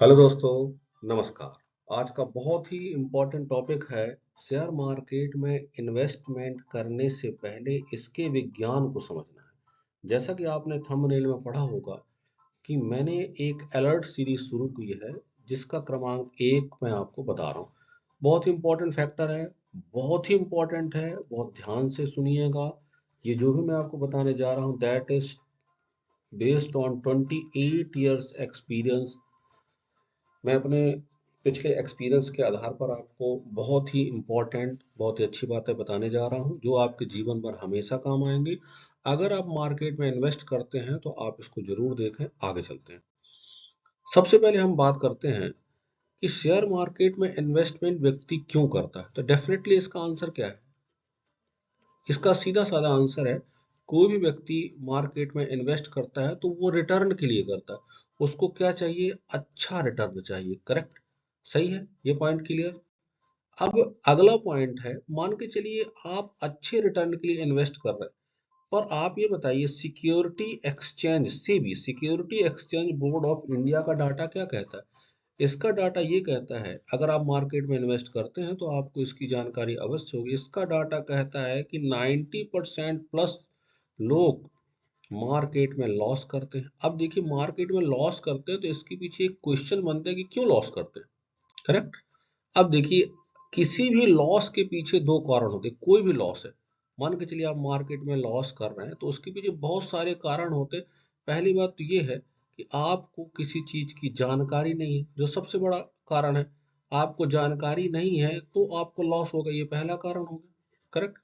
Hello दोस्तों, नमस्कार। आज का बहुत ही इम्पोर्टेंट टॉपिक है शेयर मार्केट में इन्वेस्टमेंट करने से पहले इसके विज्ञान को समझना है। जैसा कि आपने थंबनेल में पढ़ा होगा कि मैंने एक अलर्ट सीरीज शुरू की है जिसका क्रमांक 1 मैं आपको बता रहा हूँ। बहुत ही इम्पोर्टेंट फैक्टर है, बहुत ही इम्पोर्टेंट है, बहुत ध्यान से सुनिएगा। ये जो भी मैं आपको बताने जा रहा हूँ that is based on 28 years experience. मैं अपने पिछले एक्सपीरियंस के आधार पर आपको बहुत ही इम्पोर्टेंट, बहुत ही अच्छी बातें बताने जा रहा हूँ जो आपके जीवन भर हमेशा काम आएंगी। अगर आप मार्केट में इन्वेस्ट करते हैं तो आप इसको जरूर देखें। आगे चलते हैं। सबसे पहले हम बात करते हैं कि शेयर मार्केट में इन्वेस्टमेंट व्यक्ति क्यों करता है। तो डेफिनेटली इसका आंसर क्या है? इसका सीधा साधा आंसर है, कोई भी व्यक्ति मार्केट में इन्वेस्ट करता है तो वो रिटर्न के लिए करता है। उसको क्या चाहिए? अच्छा रिटर्न चाहिए। करेक्ट, सही है, ये पॉइंट क्लियर। अब अगला पॉइंट है, मान के चलिए आप अच्छे रिटर्न के लिए इन्वेस्ट कर रहे हैं, पर आप ये बताइए सिक्योरिटी एक्सचेंज से भी, security exchange board of India का डाटा क्या कहता है? इसका डाटा ये कहता है, अगर आप मार्केट में इन्वेस्ट करते हैं तो आपको इसकी जानकारी अवश्य होगी। इसका डाटा कहता है कि 90% प्लस लोग मार्केट में लॉस करते हैं। अब देखिए, मार्केट में लॉस करते हैं तो इसके पीछे एक क्वेश्चन बनता है कि क्यों लॉस करते हैं। करेक्ट। अब देखिए, किसी भी लॉस के पीछे दो कारण होते हैं। कोई भी लॉस है, मान के चलिए आप मार्केट में लॉस कर रहे हैं तो उसके पीछे बहुत सारे कारण होते हैं। पहली बात तो ये है कि आपको किसी चीज की जानकारी नहीं है, जो सबसे बड़ा कारण है। आपको जानकारी नहीं है तो आपको लॉस होगा, ये पहला कारण होगा। करेक्ट।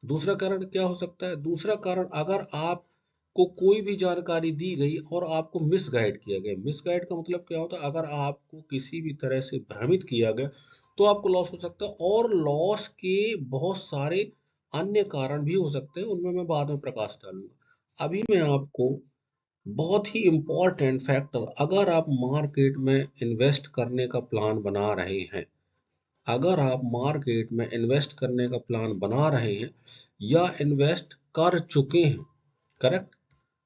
दूसरा कारण क्या हो सकता है? दूसरा कारण, अगर आपको कोई भी जानकारी दी गई और आपको मिसगाइड किया गया। मिसगाइड का मतलब क्या होता है? अगर आपको किसी भी तरह से भ्रमित किया गया तो आपको लॉस हो सकता है। और लॉस के बहुत सारे अन्य कारण भी हो सकते हैं, उनमें मैं बाद में प्रकाश डालूंगा। अभी मैं आपको बहुत ही इंपॉर्टेंट फैक्टर, अगर आप मार्केट में इन्वेस्ट करने का प्लान बना रहे हैं, अगर आप मार्केट में इन्वेस्ट करने का प्लान बना रहे हैं या इन्वेस्ट कर चुके हैं, करेक्ट,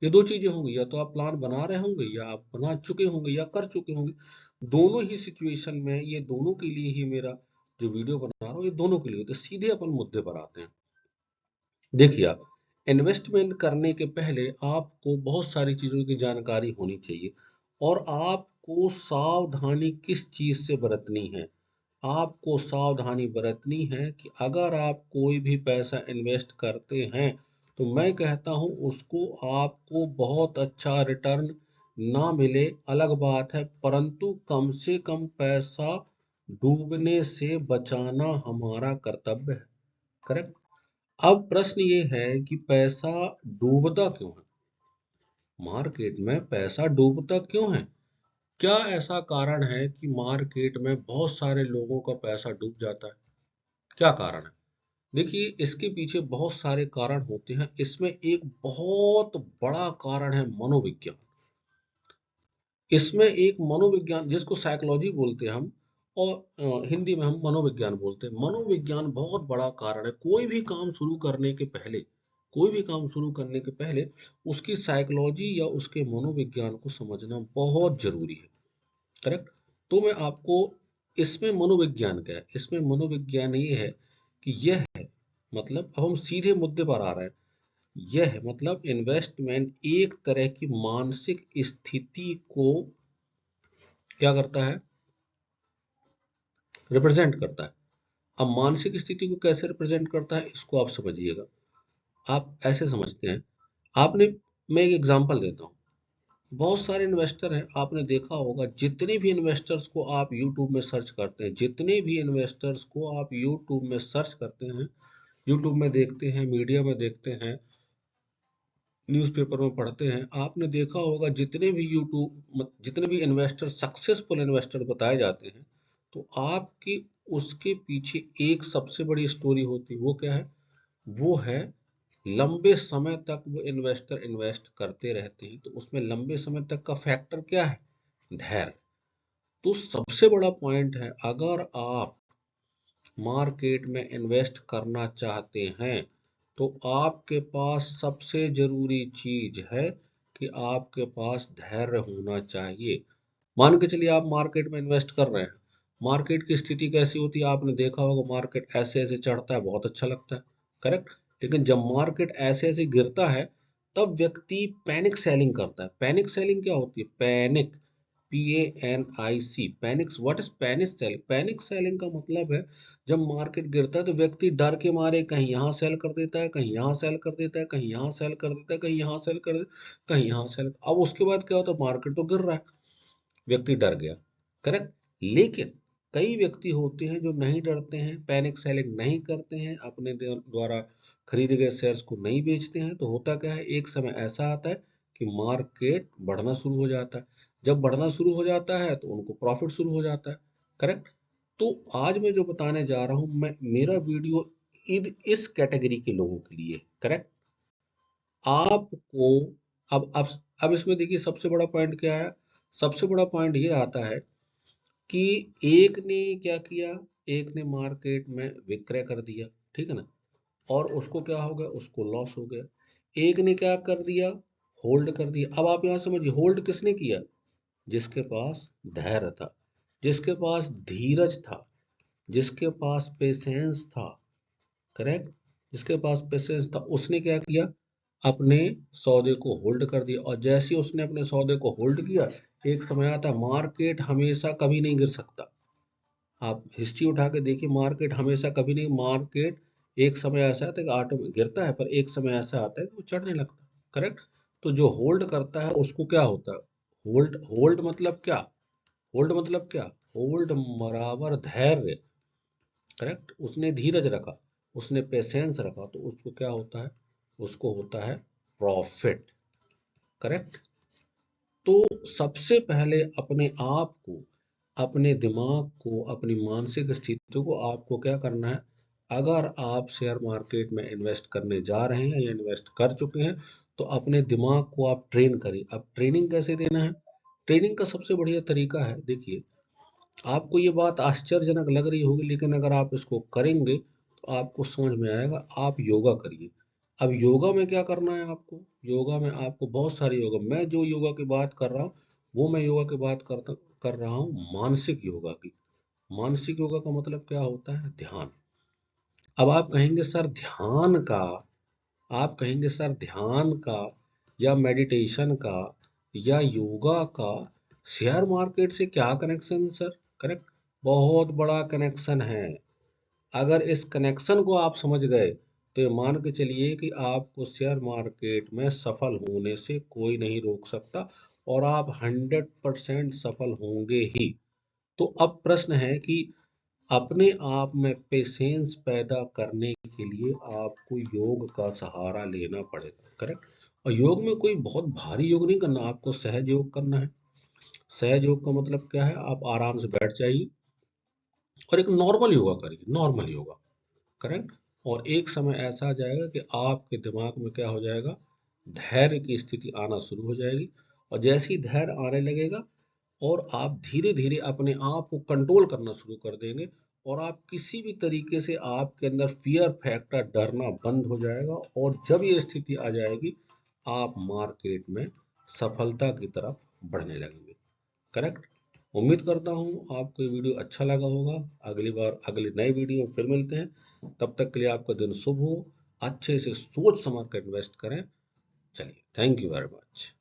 ये दो चीजें होंगी। या तो आप प्लान बना रहे होंगे या आप बना चुके होंगे या कर चुके होंगे। दोनों ही सिचुएशन में, ये दोनों के लिए ही मेरा जो वीडियो बना रहा हूँ, ये दोनों के लिए। तो सीधे अपन मुद्दे पर आते हैं। देखिए, आप इन्वेस्टमेंट करने के पहले आपको बहुत सारी चीजों की जानकारी होनी चाहिए। और आपको सावधानी किस चीज से बरतनी है? आपको सावधानी बरतनी है कि अगर आप कोई भी पैसा इन्वेस्ट करते हैं तो मैं कहता हूं उसको आपको बहुत अच्छा रिटर्न ना मिले अलग बात है, परंतु कम से कम पैसा डूबने से बचाना हमारा कर्तव्य है। करेक्ट। अब प्रश्न ये है कि पैसा डूबता क्यों है? मार्केट में पैसा डूबता क्यों है? क्या ऐसा कारण है कि मार्केट में बहुत सारे लोगों का पैसा डूब जाता है? क्या कारण है? देखिए, इसके पीछे बहुत सारे कारण होते हैं। इसमें एक बहुत बड़ा कारण है मनोविज्ञान। इसमें एक मनोविज्ञान, जिसको साइकोलॉजी बोलते हैं हम, और हिंदी में हम मनोविज्ञान बोलते हैं। मनोविज्ञान बहुत बड़ा कारण है। कोई भी काम शुरू करने के पहले, कोई भी काम शुरू करने के पहले उसकी साइकोलॉजी या उसके मनोविज्ञान को समझना बहुत जरूरी है। करेक्ट। तो मैं आपको, इसमें मनोविज्ञान क्या है? इसमें मनोविज्ञान ये है कि यह है, मतलब अब हम सीधे मुद्दे पर आ रहे हैं। यह है मतलब इन्वेस्टमेंट एक तरह की मानसिक स्थिति को क्या करता है? रिप्रेजेंट करता है। अब मानसिक स्थिति को कैसे रिप्रेजेंट करता है इसको आप समझिएगा। आप ऐसे समझते हैं, आपने, मैं एक एग्जांपल देता हूँ। बहुत सारे इन्वेस्टर हैं, आपने देखा होगा, जितने भी इन्वेस्टर्स को आप यूट्यूब में सर्च करते हैं, जितने भी इन्वेस्टर्स को आप यूट्यूब में सर्च करते हैं, यूट्यूब में देखते हैं, मीडिया में देखते हैं, न्यूज़पेपर में पढ़ते हैं, आपने देखा होगा जितने भी इन्वेस्टर सक्सेसफुल इन्वेस्टर बताए जाते हैं, तो आपकी उसके पीछे एक सबसे बड़ी स्टोरी होती है। वो क्या है? वो है लंबे समय तक वो इन्वेस्टर इन्वेस्ट करते रहते हैं। तो उसमें लंबे समय तक का फैक्टर क्या है? धैर्य। तो सबसे बड़ा पॉइंट है, अगर आप मार्केट में इन्वेस्ट करना चाहते हैं तो आपके पास सबसे जरूरी चीज है कि आपके पास धैर्य होना चाहिए। मान के चलिए आप मार्केट में इन्वेस्ट कर रहे हैं, मार्केट की स्थिति कैसी होती है आपने देखा होगा, मार्केट ऐसे ऐसे चढ़ता है, बहुत अच्छा लगता है, करेक्ट। लेकिन जब मार्केट ऐसे ऐसे गिरता है तब व्यक्ति पैनिक सेलिंग करता है। पैनिक सेलिंग क्या होती है? Panic, PANIC, panics. What is panic selling? Panic selling का मतलब है जब मार्केट गिरता है तो व्यक्ति डर के मारे कहीं यहाँ सेल कर देता है, कहीं यहाँ सेल कर देता है, कहीं यहाँ सेल कर देता है, कहीं यहाँ सेल कर देता है, कहीं यहाँ सेल। अब उसके बाद क्या होता है? मार्केट तो गिर रहा है, व्यक्ति डर गया, करेक्ट। लेकिन कई व्यक्ति होते हैं जो नहीं डरते हैं, पैनिक सेलिंग नहीं करते हैं, अपने द्वारा खरीदे गए शेयर्स को नहीं बेचते हैं। तो होता क्या है, एक समय ऐसा आता है कि मार्केट बढ़ना शुरू हो जाता है। जब बढ़ना शुरू हो जाता है तो उनको प्रॉफिट शुरू हो जाता है, करेक्ट। तो आज मैं जो बताने जा रहा हूं, मैं मेरा वीडियो इस कैटेगरी के लोगों के लिए, करेक्ट। आपको अब इसमें देखिए सबसे बड़ा पॉइंट क्या है? सबसे बड़ा पॉइंट ये आता है कि एक ने क्या किया, एक ने मार्केट में विक्रय कर दिया, ठीक है ना, और उसको क्या हो गया? उसको लॉस हो गया। एक ने क्या कर दिया? होल्ड कर दिया। अब आप यहां समझिए, होल्ड किसने किया? जिसके पास धैर्य था, जिसके पास धीरज था, जिसके पास पेशेंस था, करेक्ट। जिसके पास पेशेंस था उसने क्या किया? अपने सौदे को होल्ड कर दिया। और जैसे ही उसने अपने सौदे को होल्ड किया, एक समय आता है, मार्केट हमेशा कभी नहीं गिर सकता। आप हिस्ट्री उठा के देखिए, मार्केट हमेशा कभी नहीं, मार्केट एक समय ऐसा आता है कि ऑटो में गिरता है, पर एक समय ऐसा आता है कि वो चढ़ने लगता है, करेक्ट। तो जो होल्ड करता है उसको क्या होता है? होल्ड, होल्ड मतलब क्या? होल्ड मतलब क्या? होल्ड बराबर धैर्य, करेक्ट। उसने धीरज रखा, उसने पेशेंस रखा, तो उसको क्या होता है? उसको होता है प्रॉफिट, करेक्ट। तो सबसे पहले अपने आप को, अपने दिमाग को, अपनी मानसिक स्थिति को आपको क्या करना है? अगर आप शेयर मार्केट में इन्वेस्ट करने जा रहे हैं या इन्वेस्ट कर चुके हैं तो अपने दिमाग को आप ट्रेन करिए। अब ट्रेनिंग कैसे देना है? ट्रेनिंग का सबसे बढ़िया तरीका है, देखिए, आपको ये बात आश्चर्यजनक लग रही होगी, लेकिन अगर आप इसको करेंगे तो आपको समझ में आएगा। आप योगा करिए। अब योगा में क्या करना है आपको? योगा में आपको बहुत सारे योगा, मैं जो योगा की बात कर रहा हूँ वो मैं योगा की बात कर रहा हूँ मानसिक योगा की। मानसिक योगा का मतलब क्या होता है? ध्यान। अब आप कहेंगे सर ध्यान का, आप कहेंगे सर ध्यान का या मेडिटेशन का या योगा का शेयर मार्केट से क्या कनेक्शन है सर? करेक्ट, बहुत बड़ा कनेक्शन है। अगर इस कनेक्शन को आप समझ गए तो ये मान के चलिए कि आपको शेयर मार्केट में सफल होने से कोई नहीं रोक सकता, और आप 100% सफल होंगे ही। तो अब प्रश्न है कि अपने आप में पेशेंस पैदा करने के लिए आपको योग का सहारा लेना पड़ेगा, करेक्ट। और योग में कोई बहुत भारी योग नहीं करना, आपको सहज योग करना है। सहज योग का मतलब क्या है? आप आराम से बैठ जाइए और एक नॉर्मल योगा करिए, नॉर्मल योगा, करेक्ट। और एक समय ऐसा आ जाएगा कि आपके दिमाग में क्या हो जाएगा? धैर्य की स्थिति आना शुरू हो जाएगी। और जैसे ही धैर्य आने लगेगा और आप धीरे धीरे अपने आप को कंट्रोल करना शुरू कर देंगे, और आप किसी भी तरीके से, आपके अंदर फियर फैक्टर, डरना बंद हो जाएगा। और जब ये स्थिति आ जाएगी आप मार्केट में सफलता की तरफ बढ़ने लगेंगे, करेक्ट। उम्मीद करता हूँ आपको ये वीडियो अच्छा लगा होगा। अगली बार अगली नई वीडियो में फिर मिलते हैं, तब तक के लिए आपका दिन शुभ हो। अच्छे से सोच समझ कर इन्वेस्ट करें। चलिए, थैंक यू वेरी मच।